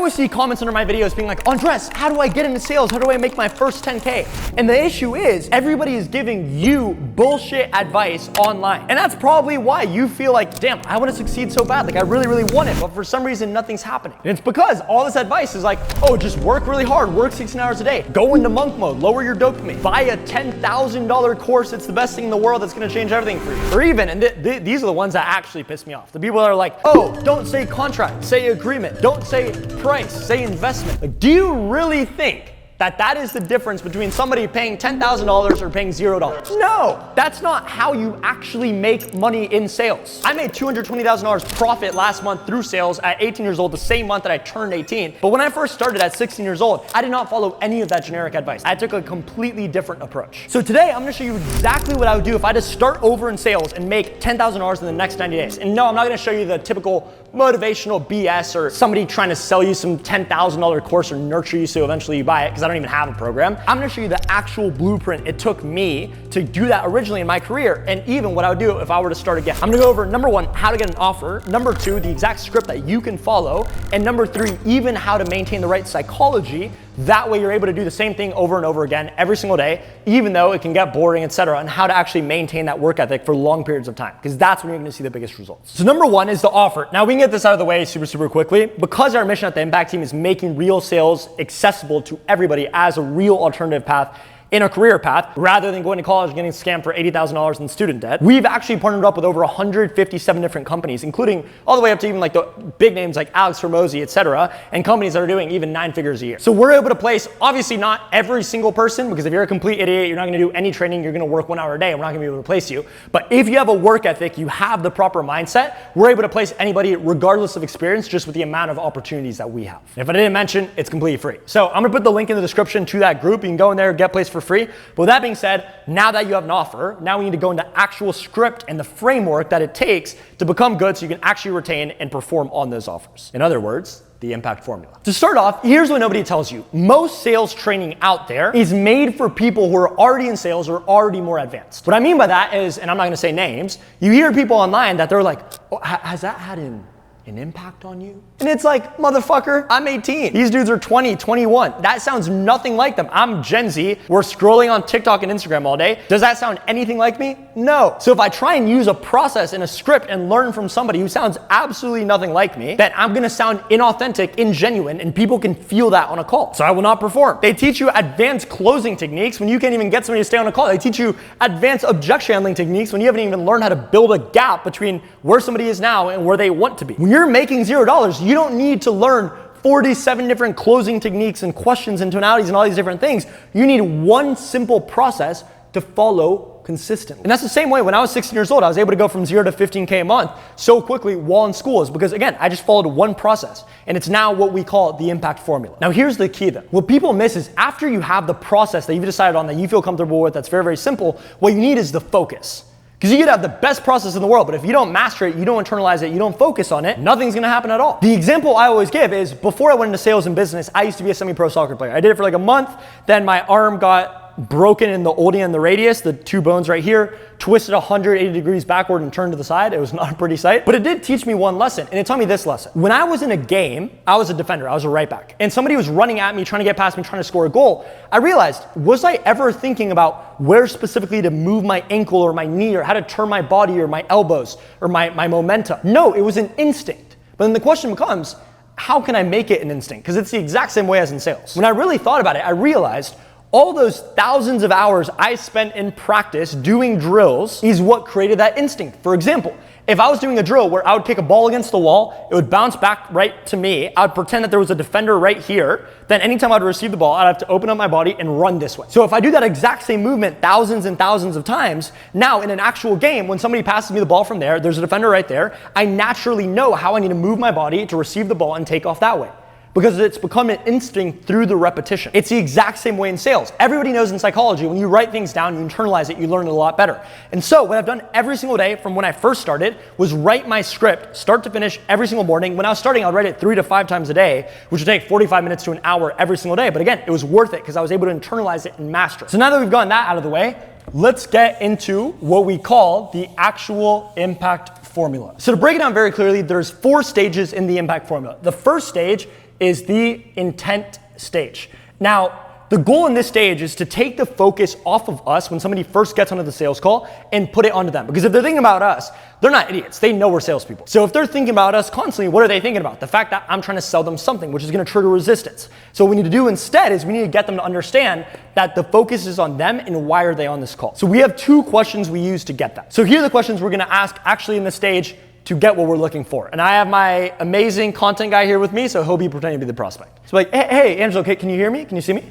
always see comments under my videos being like, Andres, how do I get into sales? How do I make my first 10K? And the issue is everybody is giving you bullshit advice online. And that's probably why you feel like, damn, I want to succeed so bad. Like I really, really want it, but for some reason, nothing's happening. And it's because all this advice is like, oh, just work really hard, work 16 hours a day, go into monk mode, lower your dopamine, buy a $10,000 course. It's the best thing in the world that's going to change everything for you. Or even, and these are the ones that actually piss me off. The people that are like, oh, don't say contract, say agreement. Don't say price, say investment. Like, do you really think that is the difference between somebody paying $10,000 or paying $0? No, that's not how you actually make money in sales. I made $220,000 profit last month through sales at 18 years old, the same month that I turned 18. But when I first started at 16 years old, I did not follow any of that generic advice. I took a completely different approach. So today, I'm gonna show you exactly what I would do if I had to start over in sales and make $10,000 in the next 90 days. And no, I'm not gonna show you the typical motivational BS or somebody trying to sell you some $10,000 course or nurture you so eventually you buy it, because I don't even have a program. I'm gonna show you the actual blueprint it took me to do that originally in my career, and even what I would do if I were to start again. I'm gonna go over number 1, how to get an offer, number 2, the exact script that you can follow, and number 3, even how to maintain the right psychology. That way you're able to do the same thing over and over again every single day, even though it can get boring, etc., and how to actually maintain that work ethic for long periods of time, because that's when you're gonna see the biggest results. So number 1 is the offer. Now we can get this out of the way super quickly. Because our mission at the Impact Team is making real sales accessible to everybody as a real alternative path in a career path, rather than going to college and getting scammed for $80,000 in student debt. We've actually partnered up with over 157 different companies, including all the way up to even like the big names like Alex Hormozi, etc., and companies that are doing even 9 figures a year. So we're able to place, obviously not every single person, because if you're a complete idiot, you're not gonna do any training, you're gonna work 1 hour a day, and we're not gonna be able to place you. But if you have a work ethic, you have the proper mindset, we're able to place anybody regardless of experience, just with the amount of opportunities that we have. And if I didn't mention, it's completely free. So I'm gonna put the link in the description to that group. You can go in there, get placed for free. But with that being said, now that you have an offer, now we need to go into actual script and the framework that it takes to become good so you can actually retain and perform on those offers. In other words, the impact formula. To start off, here's what nobody tells you. Most sales training out there is made for people who are already in sales or already more advanced. What I mean by that is, and I'm not gonna say names, you hear people online that they're like, oh, has that had an impact on you? And it's like, motherfucker, I'm 18. These dudes are 20, 21. That sounds nothing like them. I'm Gen Z. We're scrolling on TikTok and Instagram all day. Does that sound anything like me? No. So if I try and use a process and a script and learn from somebody who sounds absolutely nothing like me, then I'm gonna sound inauthentic, ingenuine, and people can feel that on a call. So I will not perform. They teach you advanced closing techniques when you can't even get somebody to stay on a call. They teach you advanced objection handling techniques when you haven't even learned how to build a gap between where somebody is now and where they want to be. When you're making $0, you don't need to learn 47 different closing techniques and questions and tonalities and all these different things. You need one simple process to follow consistently. And that's the same way when I was 16 years old, I was able to go from 0 to 15K a month so quickly while in school, is because again, I just followed one process, and it's now what we call the impact formula. Now here's the key though. What people miss is after you have the process that you've decided on, that you feel comfortable with, that's very, very simple, what you need is the focus. Because you could have the best process in the world, but if you don't master it, you don't internalize it, you don't focus on it, nothing's gonna happen at all. The example I always give is, before I went into sales and business, I used to be a semi-pro soccer player. I did it for like a month, then my arm got broken in the ulna and the radius, the 2 bones right here, twisted 180 degrees backward and turned to the side. It was not a pretty sight, but it did teach me one lesson, and it taught me this lesson. When I was in a game, I was a defender, I was a right back, and somebody was running at me, trying to get past me, trying to score a goal. I realized, was I ever thinking about where specifically to move my ankle or my knee, or how to turn my body or my elbows or my momentum? No, it was an instinct. But then the question becomes, how can I make it an instinct? Because it's the exact same way as in sales. When I really thought about it, I realized all those thousands of hours I spent in practice doing drills is what created that instinct. For example, if I was doing a drill where I would kick a ball against the wall, it would bounce back right to me, I would pretend that there was a defender right here, then anytime I'd receive the ball, I'd have to open up my body and run this way. So if I do that exact same movement thousands and thousands of times, now in an actual game, when somebody passes me the ball from there, there's a defender right there, I naturally know how I need to move my body to receive the ball and take off that way, because it's become an instinct through the repetition. It's the exact same way in sales. Everybody knows in psychology, when you write things down, you internalize it, you learn it a lot better. And so what I've done every single day from when I first started was write my script, start to finish, every single morning. When I was starting, I'd write it 3 to 5 times a day, which would take 45 minutes to an hour every single day. But again, it was worth it because I was able to internalize it and master it. So now that we've gotten that out of the way, let's get into what we call the actual impact formula. So to break it down very clearly, there's 4 stages in the impact formula. The first stage is the intent stage. Now, the goal in this stage is to take the focus off of us when somebody first gets onto the sales call and put it onto them. Because if they're thinking about us, they're not idiots. They know we're salespeople. So if they're thinking about us constantly, what are they thinking about? The fact that I'm trying to sell them something, which is going to trigger resistance. So what we need to do instead is we need to get them to understand that the focus is on them and why are they on this call. So we have 2 questions we use to get that. So here are the questions we're going to ask actually in this stage to get what we're looking for. And I have my amazing content guy here with me, so he'll be pretending to be the prospect. So like, hey, Angelo, can you hear me? Can you see me?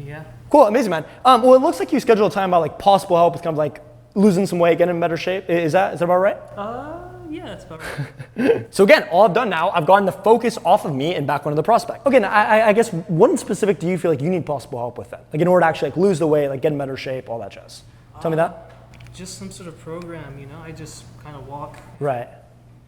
Yeah. Cool, amazing, man. Well, it looks like you scheduled a time about like possible help with kind of like losing some weight, getting in better shape. Is that about right? Yeah, that's about right. So again, all I've done now, I've gotten the focus off of me and back onto the prospect. Okay, now I guess what in specific do you feel like you need possible help with then? Like in order to actually like lose the weight, like get in better shape, all that jazz. Tell me that. Just some sort of program, you know? I just kind of walk. Right.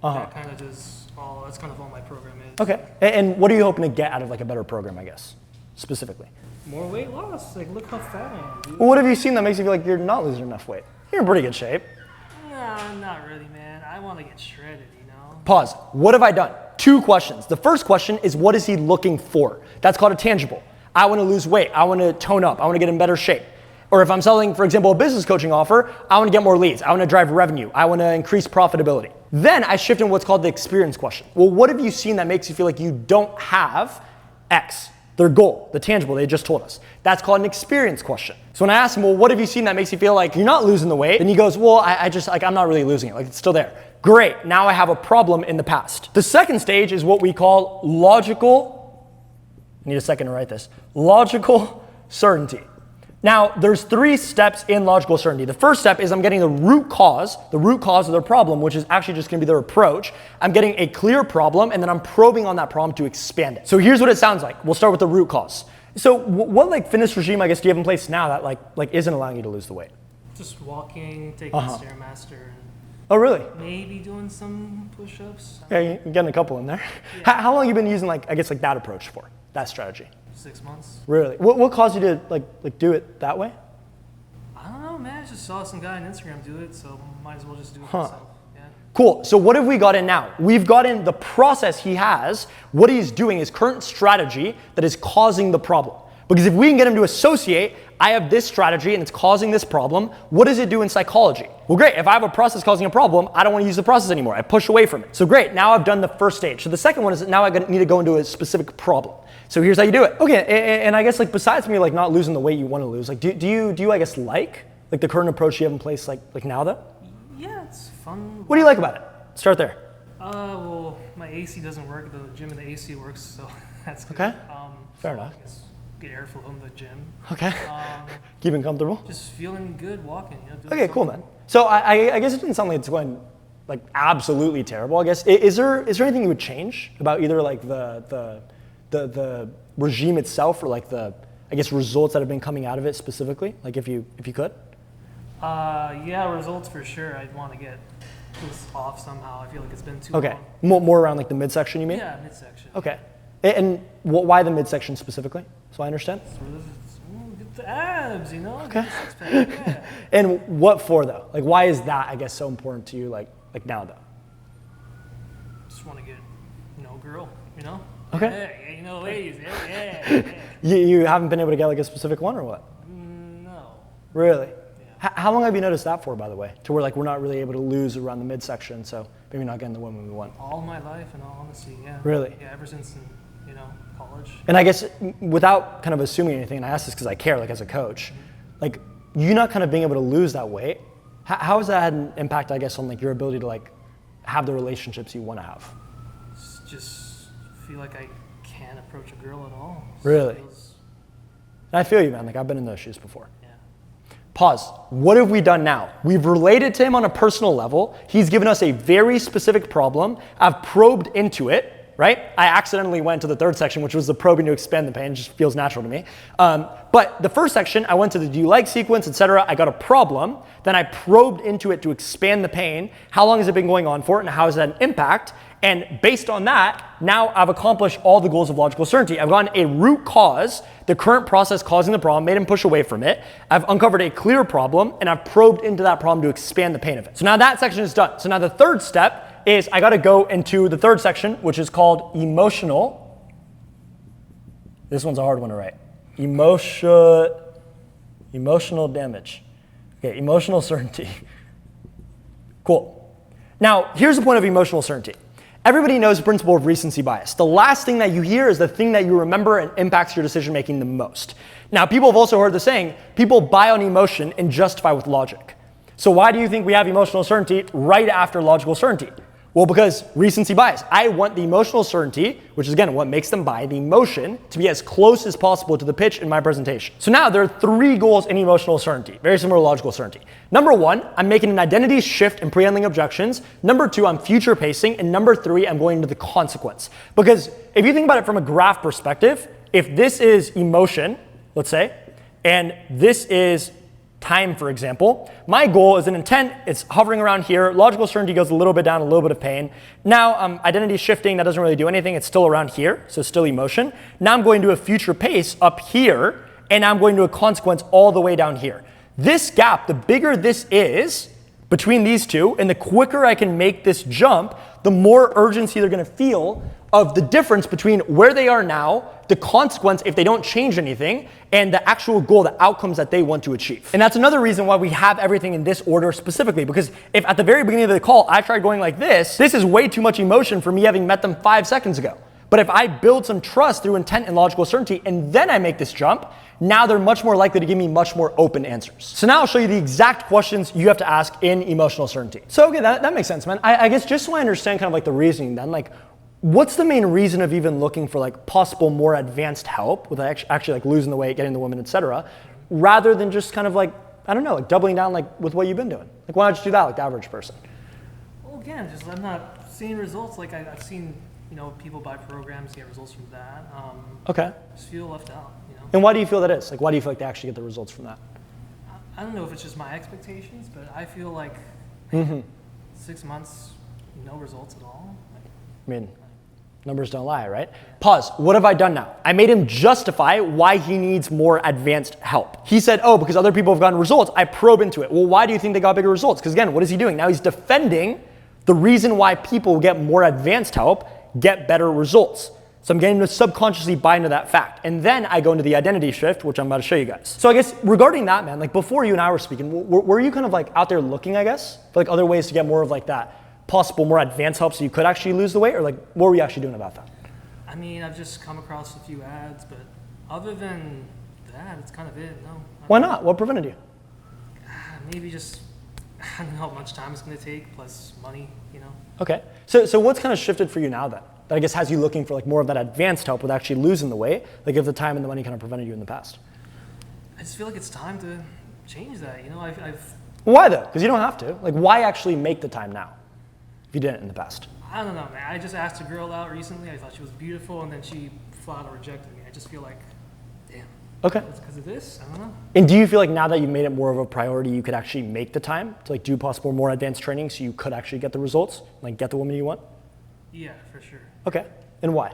That kind of that's kind of all my program is. Okay, and what are you hoping to get out of like a better program, I guess, specifically? More weight loss. Like, look how fat I am, dude. Well, what have you seen that makes you feel like you're not losing enough weight? You're in pretty good shape. Nah, not really, man. I want to get shredded, you know? Pause. What have I done? 2 questions. The first question is, what is he looking for? That's called a tangible. I want to lose weight. I want to tone up. I want to get in better shape. Or if I'm selling, for example, a business coaching offer, I want to get more leads. I want to drive revenue. I want to increase profitability. Then I shift in what's called the experience question. Well, what have you seen that makes you feel like you don't have X? Their goal, the tangible they just told us. That's called an experience question. So when I ask him, well, what have you seen that makes you feel like you're not losing the weight? Then he goes, well, I just, like, I'm not really losing it. Like, it's still there. Great, now I have a problem in the past. The second stage is what we call logical, I need a second to write this, logical certainty. Now, there's 3 steps in logical certainty. The first step is I'm getting the root cause of their problem, which is actually just gonna be their approach. I'm getting a clear problem, and then I'm probing on that problem to expand it. So here's what it sounds like. We'll start with the root cause. So what like fitness regime, I guess, do you have in place now that like isn't allowing you to lose the weight? Just walking, taking the Stairmaster, and Oh, really? maybe doing some push-ups. Yeah, you're getting a couple in there. Yeah. How long have you been using like, I guess, like that approach for, that strategy? 6 months. Really? What caused you to like do it that way? I don't know, man. I just saw some guy on Instagram do it, so might as well just do it myself. Yeah. Cool. So what have we got in now? We've got in the process he has, what he's doing, his current strategy that is causing the problem. Because if we can get him to associate, I have this strategy and it's causing this problem, what does it do in psychology? Well, great. If I have a process causing a problem, I don't want to use the process anymore. I push away from it. So great. Now I've done the first stage. So the second one is that now I need to go into a specific problem. So here's how you do it. Okay, and I guess like besides me like not losing the weight you want to lose, like do you I guess like the current approach you have in place like now though? Yeah, it's fun. What do you like about it? Start there. Well, my AC doesn't work. The gym and the AC works, so that's good. Okay. So Fair enough. I guess get airflow in the gym. Okay. Keeping comfortable. Just feeling good walking. You know, doing Okay, cool, something. man. So I guess it didn't sound like it's going like absolutely terrible. I guess is there anything you would change about either like the regime itself or like the I guess results that have been coming out of it specifically? Like if you could. Yeah, results for sure. I'd want to get this off somehow. I feel like it's been too Okay. long. More around like the midsection, you mean? Yeah, midsection. Okay. And why the midsection specifically? So I understand. Get the abs, you know. Okay. Get the six pack, yeah. And what for though? Like why is that I guess so important to you like now though? Just want to get girl, you know. Okay. Yeah, you know, ladies. Yeah. You haven't been able to get like a specific one or what? No. Really? Yeah. How long have you noticed that for, by the way? To where like we're not really able to lose around the midsection, so maybe not getting the women we want. All my life, in all honesty, yeah. Really? Yeah, ever since college. And I guess without kind of assuming anything, and I ask this because I care, like as a coach, like you not kind of being able to lose that weight, how has that had an impact, I guess, on like your ability to like have the relationships you want to have? Just feel like I can't approach a girl at all. Really? And I feel you, man. Like I've been in those shoes before. Yeah. Pause. What have we done now? We've related to him on a personal level. He's given us a very specific problem. I've probed into it, right? I accidentally went to the third section, which was the probing to expand the pain. It just feels natural to me. But the first section, I went to the do you like sequence, etc. I got a problem. Then I probed into it to expand the pain. How long has it been going on for? And how has that an impact? And based on that, now I've accomplished all the goals of logical certainty. I've gotten a root cause, the current process causing the problem, made him push away from it. I've uncovered a clear problem, and I've probed into that problem to expand the pain of it. So now that section is done. So now the third step is I got to go into the third section, which is called emotional This one's a hard one to write. Emotional damage. Okay, emotional certainty. Cool. Now, here's the point of emotional certainty. Everybody knows the principle of recency bias. The last thing that you hear is the thing that you remember and impacts your decision making the most. Now, people have also heard the saying, people buy on emotion and justify with logic. So why do you think we have emotional certainty right after logical certainty? Well, because recency bias. I want the emotional certainty, which is again what makes them buy, the emotion, to be as close as possible to the pitch in my presentation. So now there are 3 goals in emotional certainty, very similar to logical certainty. Number 1, I'm making an identity shift in pre-handling objections. Number 2, I'm future pacing. And number 3, I'm going into the consequence. Because if you think about it from a graph perspective, if this is emotion, let's say, and this is time, for example, my goal is an intent, it's hovering around here, logical certainty goes a little bit down, a little bit of pain. Now identity shifting, that doesn't really do anything, it's still around here, so still emotion. Now I'm going to a future pace up here, and I'm going to a consequence all the way down here. This gap, the bigger this is between these two, and the quicker I can make this jump, the more urgency they're gonna feel of the difference between where they are now, the consequence if they don't change anything, and the actual goal, the outcomes that they want to achieve. And that's another reason why we have everything in this order specifically, because if at the very beginning of the call I tried going like this is way too much emotion for me having met them 5 seconds ago. But if I build some trust through intent and logical certainty, and then I make this jump, now they're much more likely to give me much more open answers. So now I'll show you the exact questions you have to ask in emotional certainty. So okay, that makes sense, man. I guess just so I understand kind of like the reasoning then, like, what's the main reason of even looking for like possible more advanced help with actually like losing the weight, getting the woman, etc., rather than just kind of like, I don't know, like doubling down like with what you've been doing? Like, why not just do that like the average person? Well, again, just I'm not seeing results. Like I've seen, people buy programs, get results from that. Okay. Just feel left out, And why do you feel that is? Like, why do you feel like they actually get the results from that? I don't know if it's just my expectations, but I feel like 6 months, no results at all. I mean, numbers don't lie, right? Pause. What have I done now? I made him justify why he needs more advanced help. He said, oh, because other people have gotten results. I probe into it. Well, why do you think they got bigger results? Because again, what is he doing? Now he's defending the reason why people who get more advanced help get better results. So I'm getting to subconsciously buy into that fact. And then I go into the identity shift, which I'm about to show you guys. So I guess regarding that, man, like before you and I were speaking, were you kind of like out there looking, I guess, for like other ways to get more of like that possible more advanced help so you could actually lose the weight? Or like, what were you actually doing about that? I mean, I've just come across a few ads, but other than that, it's kind of it, no. Why not? What prevented you? Maybe just, I don't know how much time it's going to take, plus money, Okay. So what's kind of shifted for you now then? That I guess has you looking for like more of that advanced help with actually losing the weight, like if the time and the money kind of prevented you in the past? I just feel like it's time to change that, I've Why though? Because you don't have to. Like, why actually make the time now if you didn't in the past? I don't know, man. I just asked a girl out recently. I thought she was beautiful, and then she flat out rejected me. I just feel like, damn. Okay. It's because of this? I don't know. And do you feel like now that you've made it more of a priority, you could actually make the time to like do possible more advanced training so you could actually get the results, like get the woman you want? Yeah, for sure. Okay. And why?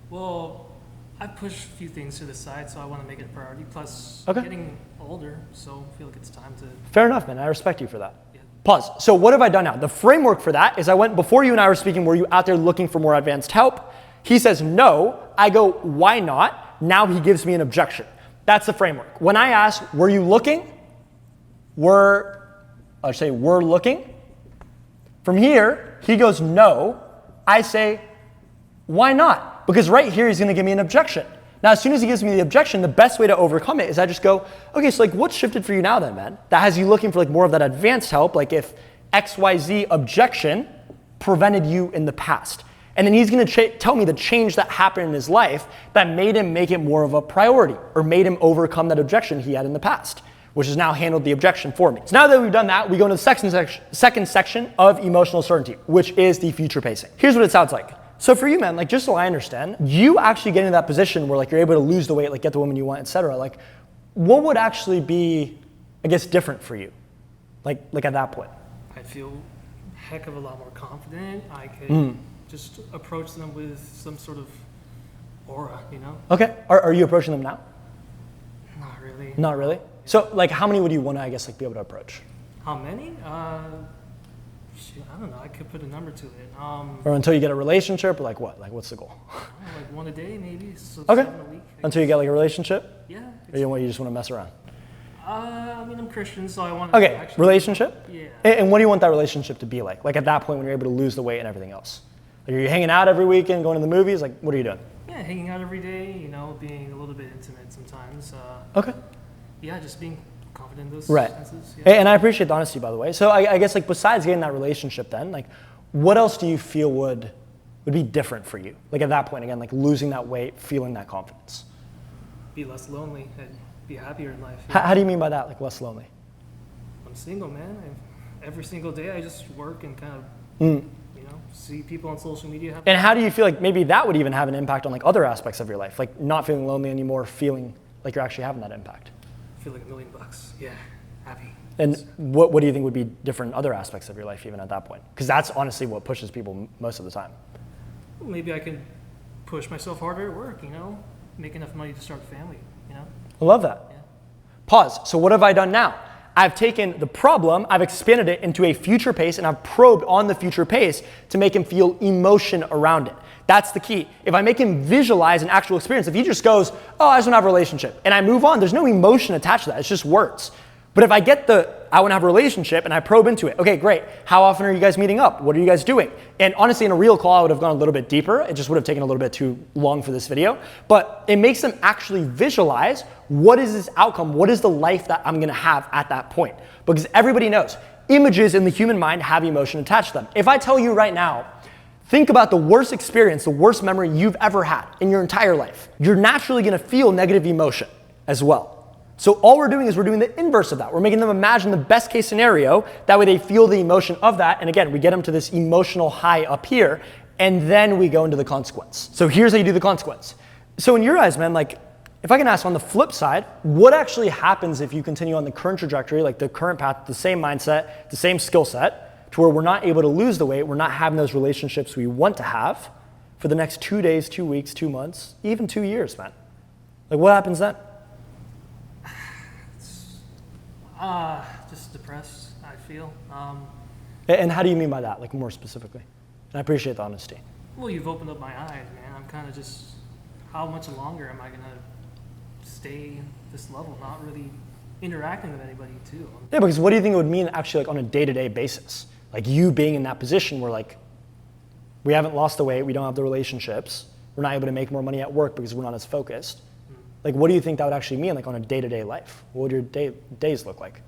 Well, I pushed a few things to the side, so I want to make it a priority. Plus, Okay. I'm getting older, so I feel like it's time to. Fair enough, man. I respect you for that. Yeah. Pause. So what have I done now? The framework for that is I went, before you and I were speaking, were you out there looking for more advanced help? He says no. I go, why not? Now he gives me an objection. That's the framework. When I ask, were you looking? We're looking. From here, he goes, no. I say, why not? Because right here, he's going to give me an objection. Now, as soon as he gives me the objection, the best way to overcome it is I just go, okay, so like what's shifted for you now then, man? That has you looking for like more of that advanced help, like if XYZ objection prevented you in the past. And then he's going to tell me the change that happened in his life that made him make it more of a priority or made him overcome that objection he had in the past, which has now handled the objection for me. So now that we've done that, we go into the second section of emotional certainty, which is the future pacing. Here's what it sounds like. So for you, man, like just so I understand, you actually get into that position where like you're able to lose the weight, like get the woman you want, etc. Like what would actually be, I guess, different for you? Like at that point? I feel a heck of a lot more confident. I could just approach them with some sort of aura, Okay. Are you approaching them now? Not really. Not really? So like how many would you want to, I guess, like be able to approach? How many? Shoot, I don't know. I could put a number to it. Or until you get a relationship, or like what? Like what's the goal? Like one a day, maybe. So Okay. 7 a week. Until you get like a relationship? Yeah. Or you just want to mess around? I mean, I'm Christian, so I want. Okay, actually, relationship? Yeah. And what do you want that relationship to be like? Like at that point when you're able to lose the weight and everything else? Like are you hanging out every weekend, going to the movies? Like what are you doing? Yeah, hanging out every day. You know, being a little bit intimate sometimes. Okay. Yeah, just being confident in those Right. senses. Yeah. And I appreciate the honesty, by the way. So I guess like besides getting that relationship then, like what else do you feel would be different for you? Like at that point, again, like losing that weight, feeling that confidence. Be less lonely and be happier in life. How do you mean by that, like less lonely? I'm single, man. Every single day I just work and kind of, you know, see people on social media. And how do you feel like maybe that would even have an impact on like other aspects of your life? Like not feeling lonely anymore, feeling like you're actually having that impact? I feel like $1 million. Yeah, happy. And what do you think would be different in other aspects of your life even at that point? Because that's honestly what pushes people most of the time. Well, maybe I can push myself harder at work, you know, make enough money to start a family, you know. I love that. Yeah. Pause. So what have I done now? I've taken the problem, I've expanded it into a future pace, and I've probed on the future pace to make him feel emotion around it. That's the key. If I make him visualize an actual experience, if he just goes, oh, I just want to have a relationship, and I move on, there's no emotion attached to that. It's just words. But if I get I want to have a relationship and I probe into it, okay, great. How often are you guys meeting up? What are you guys doing? And honestly, in a real call, I would have gone a little bit deeper. It just would have taken a little bit too long for this video. But it makes them actually visualize what is this outcome? What is the life that I'm going to have at that point? Because everybody knows images in the human mind have emotion attached to them. If I tell you right now, think about the worst experience, the worst memory you've ever had in your entire life, you're naturally going to feel negative emotion as well. So all we're doing is we're doing the inverse of that. We're making them imagine the best case scenario. That way they feel the emotion of that. And again, we get them to this emotional high up here, and then we go into the consequence. So here's how you do the consequence. So in your eyes, man, like if I can ask on the flip side, what actually happens if you continue on the current trajectory, like the current path, the same mindset, the same skill set, to where we're not able to lose the weight, we're not having those relationships we want to have for the next 2 days, 2 weeks, 2 months, even 2 years, man? Like what happens then? Just depressed, I feel. And how do you mean by that, like more specifically? And I appreciate the honesty. Well, you've opened up my eyes, man. I'm kind of just, how much longer am I going to stay this level, not really interacting with anybody too? Yeah, because what do you think it would mean actually like on a day-to-day basis? Like you being in that position where like, we haven't lost the weight, we don't have the relationships, we're not able to make more money at work because we're not as focused. Like, what do you think that would actually mean, like on a day-to-day life? What would your days look like?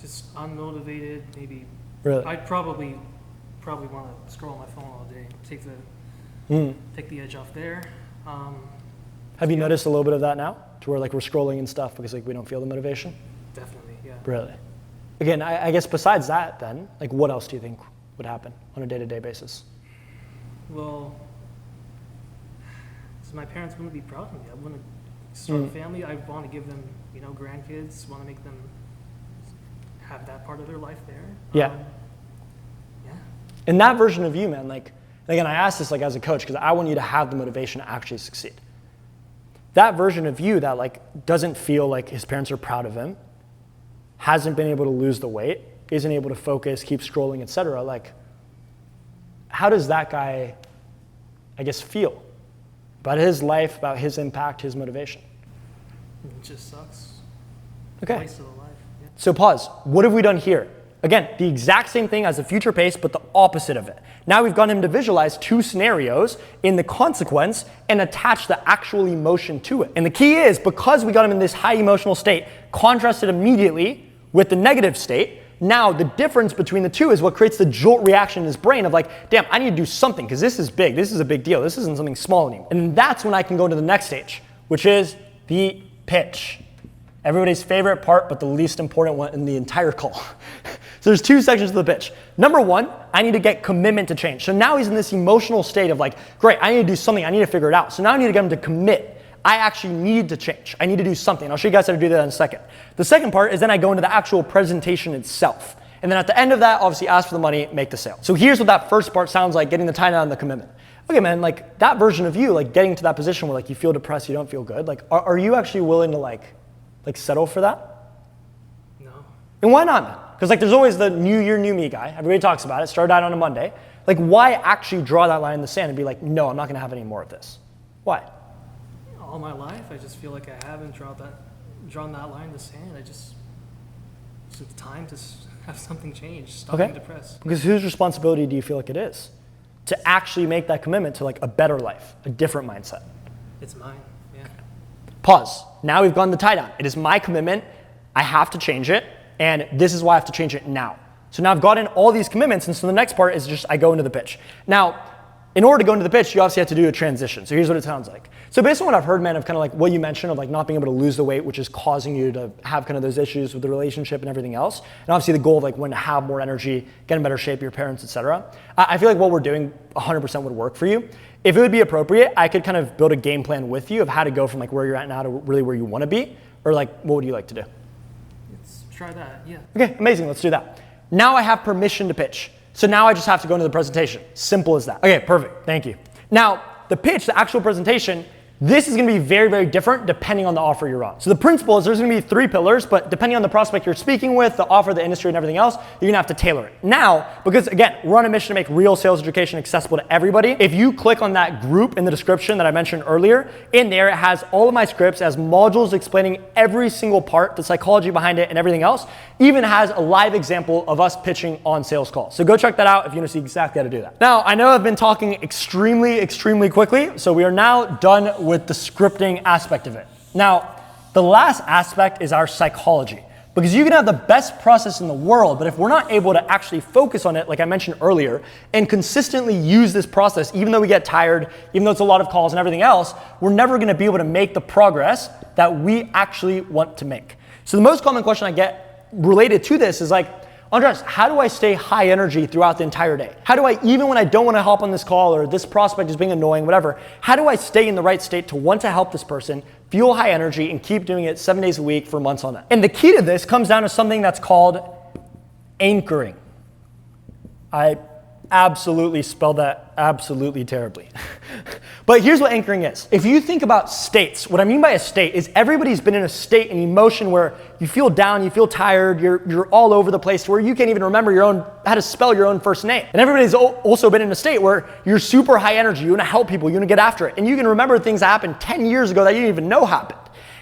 Just unmotivated, maybe. Really? I'd probably want to scroll on my phone all day, take the edge off there. Have you noticed a little bit of that now, to where like we're scrolling and stuff because like we don't feel the motivation? Definitely, yeah. Really? Again, I guess besides that, then, like what else do you think would happen on a day-to-day basis? Well, my parents wouldn't be proud of me. I want to start a family. I want to give them, you know, grandkids. Want to make them have that part of their life there. Yeah. Yeah. And that version of you, man, like, again, I ask this like as a coach because I want you to have the motivation to actually succeed. That version of you that like doesn't feel like his parents are proud of him, hasn't been able to lose the weight, isn't able to focus, keep scrolling, etc. Like, how does that guy, I guess, feel about his life, about his impact, his motivation? It just sucks. Okay. Waste of a life. Yeah. So pause. What have we done here? Again, the exact same thing as the future pace, but the opposite of it. Now we've got him to visualize 2 scenarios in the consequence and attach the actual emotion to it. And the key is, because we got him in this high emotional state, contrasted immediately with the negative state, now the difference between the two is what creates the jolt reaction in his brain of like, damn, I need to do something because this is big. This is a big deal. This isn't something small anymore. And that's when I can go to the next stage, which is the pitch. Everybody's favorite part, but the least important one in the entire call. So there's 2 sections of the pitch. Number 1, I need to get commitment to change. So now he's in this emotional state of like, great, I need to do something. I need to figure it out. So now I need to get him to commit. I actually need to change. I need to do something. I'll show you guys how to do that in a second. The second part is then I go into the actual presentation itself. And then at the end of that, obviously ask for the money, make the sale. So here's what that first part sounds like, getting the tie down and the commitment. Okay, man, like that version of you, like getting to that position where like you feel depressed, you don't feel good. Like, are you actually willing to like settle for that? No. And why not, man? Because like there's always the new year, new me guy. Everybody talks about it. Started out on a Monday. Like why actually draw that line in the sand and be like, no, I'm not going to have any more of this? Why? All my life, I just feel like I haven't drawn that line in the sand. It's time to have something change. Stop being depressed. Because whose responsibility do you feel like it is to actually make that commitment to like a better life, a different mindset? It's mine, yeah. Pause. Now we've gone the tie down. It is my commitment. I have to change it. And this is why I have to change it now. So now I've gotten all these commitments. And so the next part is just I go into the pitch. Now, in order to go into the pitch, you obviously have to do a transition. So here's what it sounds like. So based on what I've heard, man, of kind of like what you mentioned of like not being able to lose the weight, which is causing you to have kind of those issues with the relationship and everything else. And obviously the goal of like when to have more energy, get in better shape, your parents, etc. I feel like what we're doing 100% would work for you. If it would be appropriate, I could kind of build a game plan with you of how to go from like where you're at now to really where you want to be. Or like, what would you like to do? Let's try that, yeah. Okay, amazing, let's do that. Now I have permission to pitch. So now I just have to go into the presentation. Simple as that. Okay, perfect, thank you. Now, the pitch, the actual presentation, this is gonna be very, very different depending on the offer you're on. So the principle is there's gonna be 3 pillars, but depending on the prospect you're speaking with, the offer, the industry, and everything else, you're gonna have to tailor it. Now, because again, we're on a mission to make real sales education accessible to everybody. If you click on that group in the description that I mentioned earlier, in there it has all of my scripts as modules explaining every single part, the psychology behind it, and everything else. Even has a live example of us pitching on sales calls. So go check that out if you want to see exactly how to do that. Now, I know I've been talking extremely quickly, so we are now done with the scripting aspect of it. Now, the last aspect is our psychology. Because you can have the best process in the world, but if we're not able to actually focus on it, like I mentioned earlier, and consistently use this process, even though we get tired, even though it's a lot of calls and everything else, we're never gonna be able to make the progress that we actually want to make. So the most common question I get related to this is like, Andres, how do I stay high energy throughout the entire day? How do I, even when I don't want to hop on this call or this prospect is being annoying, whatever, how do I stay in the right state to want to help this person, fuel high energy, and keep doing it 7 days a week for months on end? And the key to this comes down to something that's called anchoring. I absolutely spelled that absolutely terribly. But here's what anchoring is. If you think about states, what I mean by a state is everybody's been in a state, an emotion where you feel down, you feel tired, you're all over the place where you can't even remember how to spell your own first name. And everybody's also been in a state where you're super high energy, you want to help people, you want to get after it. And you can remember things that happened 10 years ago that you didn't even know happened.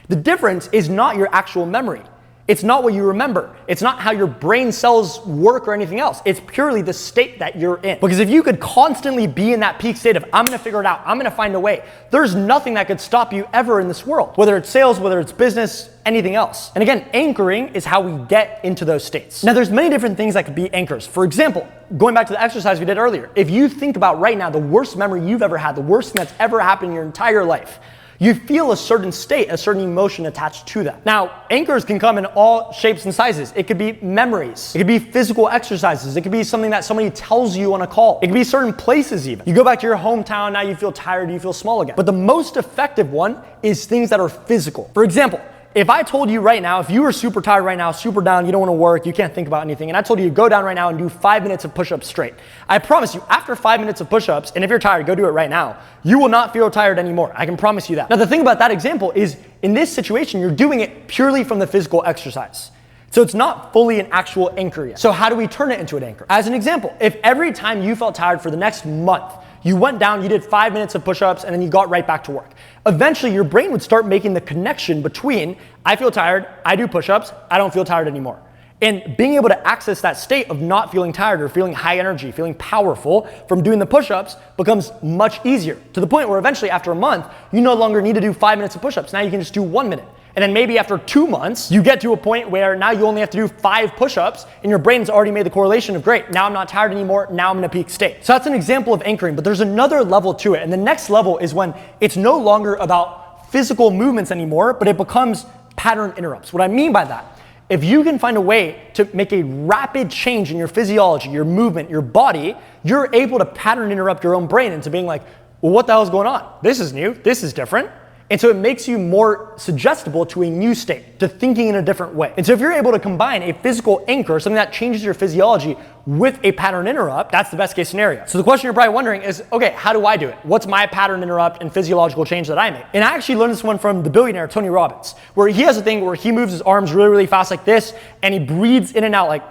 The difference is not your actual memory. It's not what you remember. It's not how your brain cells work or anything else. It's purely the state that you're in. Because if you could constantly be in that peak state of, I'm gonna figure it out, I'm gonna find a way, there's nothing that could stop you ever in this world. Whether it's sales, whether it's business, anything else. And again, anchoring is how we get into those states. Now there's many different things that could be anchors. For example, going back to the exercise we did earlier, if you think about right now the worst memory you've ever had, the worst thing that's ever happened in your entire life, you feel a certain state, a certain emotion attached to that. Now, anchors can come in all shapes and sizes. It could be memories. It could be physical exercises. It could be something that somebody tells you on a call. It could be certain places even. You go back to your hometown, now you feel tired, you feel small again. But the most effective one is things that are physical. For example, if I told you right now, if you were super tired right now, super down, you don't want to work, you can't think about anything, and I told you to go down right now and do 5 minutes of push-ups straight, I promise you, after 5 minutes of push-ups, and if you're tired, go do it right now, you will not feel tired anymore. I can promise you that. Now, the thing about that example is, in this situation, you're doing it purely from the physical exercise. So it's not fully an actual anchor yet. So how do we turn it into an anchor? As an example, if every time you felt tired for the next month, you went down, you did 5 minutes of push-ups, and then you got right back to work. Eventually, your brain would start making the connection between, I feel tired, I do push-ups, I don't feel tired anymore. And being able to access that state of not feeling tired or feeling high energy, feeling powerful from doing the push-ups becomes much easier, to the point where eventually after a month, you no longer need to do 5 minutes of push-ups. Now you can just do 1 minute. And then maybe after 2 months, you get to a point where now you only have to do 5 push-ups and your brain's already made the correlation of great, now I'm not tired anymore, now I'm in a peak state. So that's an example of anchoring, but there's another level to it. And the next level is when it's no longer about physical movements anymore, but it becomes pattern interrupts. What I mean by that, if you can find a way to make a rapid change in your physiology, your movement, your body, you're able to pattern interrupt your own brain into being like, well, what the hell is going on? This is new, this is different. And so it makes you more suggestible to a new state, to thinking in a different way. And so if you're able to combine a physical anchor, something that changes your physiology, with a pattern interrupt, that's the best case scenario. So the question you're probably wondering is, okay, how do I do it? What's my pattern interrupt and physiological change that I make? And I actually learned this one from the billionaire Tony Robbins, where he has a thing where he moves his arms really, really fast like this, and he breathes in and out like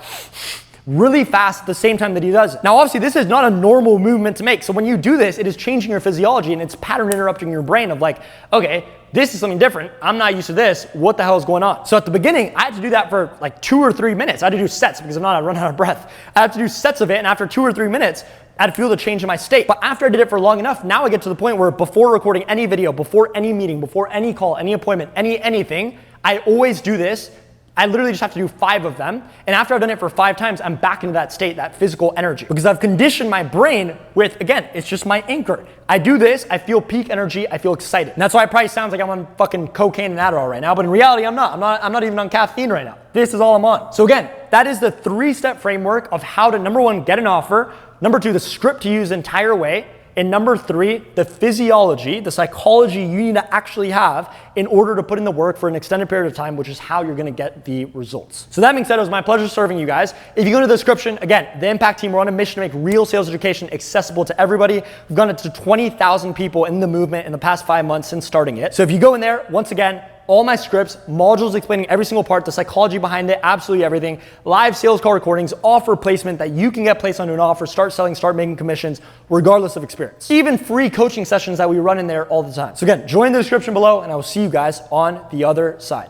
really fast at the same time that he does it. Now, obviously, this is not a normal movement to make. So when you do this, it is changing your physiology and it's pattern interrupting your brain of like, okay, this is something different. I'm not used to this. What the hell is going on? So at the beginning, I had to do that for like 2 or 3 minutes. I had to do sets because if not, I'd run out of breath. I had to do sets of it. And after 2 or 3 minutes, I'd feel the change in my state. But after I did it for long enough, now I get to the point where before recording any video, before any meeting, before any call, any appointment, anything, I always do this. I literally just have to do 5 of them. And after I've done it for 5 times, I'm back into that state, that physical energy. Because I've conditioned my brain with, again, it's just my anchor. I do this, I feel peak energy, I feel excited. And that's why it probably sounds like I'm on fucking cocaine and Adderall right now, but in reality, I'm not. I'm not even on caffeine right now. This is all I'm on. So again, that is the 3-step framework of how to, number 1, get an offer. Number 2, the script to use the entire way. And number 3, the physiology, the psychology you need to actually have in order to put in the work for an extended period of time, which is how you're gonna get the results. So that being said, it was my pleasure serving you guys. If you go to the description, again, the Impact Team, we're on a mission to make real sales education accessible to everybody. We've gone to 20,000 people in the movement in the past 5 months since starting it. So if you go in there, once again, all my scripts, modules explaining every single part, the psychology behind it, absolutely everything, live sales call recordings, offer placement that you can get placed onto an offer, start selling, start making commissions, regardless of experience. Even free coaching sessions that we run in there all the time. So again, join the description below and I will see you guys on the other side.